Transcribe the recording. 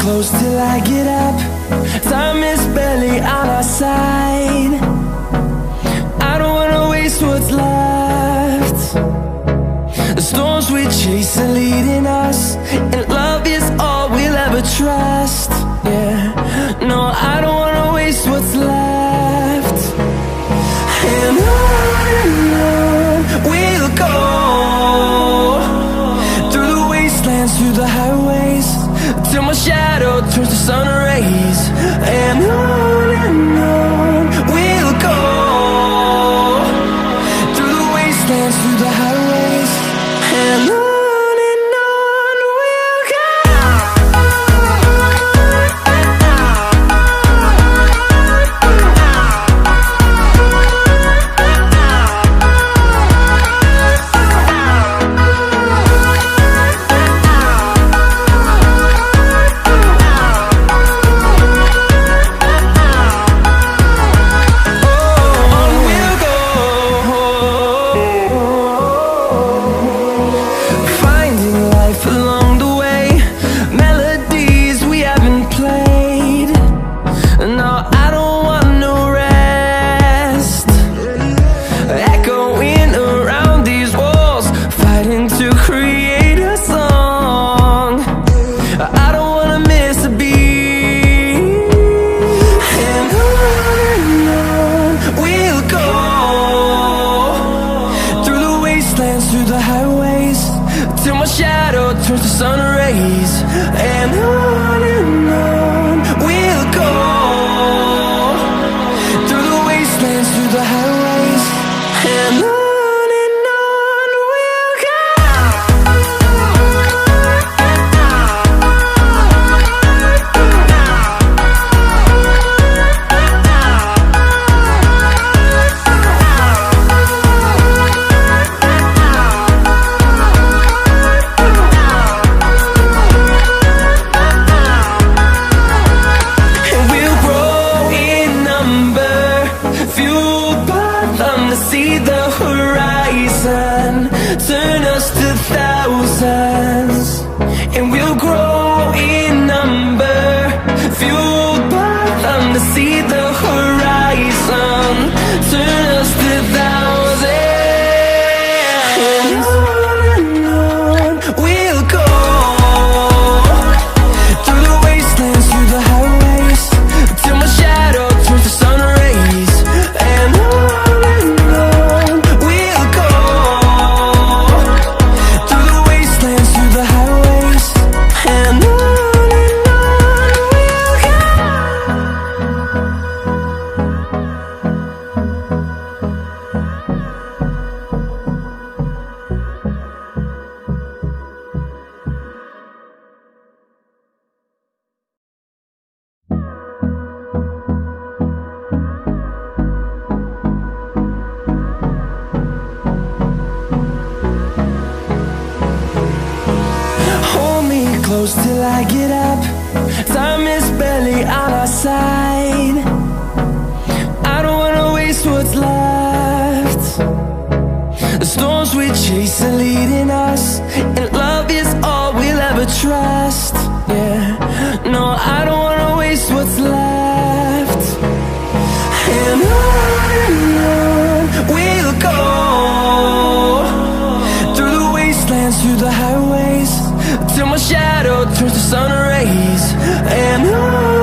close till I get up. Time is barely on our side. I don't wanna waste what's left. The storms we chase are leading us, and love is all we'll ever trust. Yeah, no, I don't wanna waste what's left. And on we'll go, through the wastelands, through the highways, till my shadow turns to sun rays. And on we'll go, through the wastelands, through the highways, and on we'll go. Through the highways, till my shadow turns to sun rays. And on we'll go, through the wastelands, through the highways, and on we'll go. See the horizon, turn us to thousands, and we'll grow in number, fueled by them to see the horizon, turn us to thousands. And on we'll go, through the wastelands, through the highways, till my shadow turns to sun rays. And close till I get up. Time is barely on our side. I don't wanna waste what's left. The storms we chase are leading us, and love is all we'll ever trust. Yeah, no, I don't wanna waste what's left. And on we'll go, through the wastelands, through the highways, till my shadow turns to sun rays. And on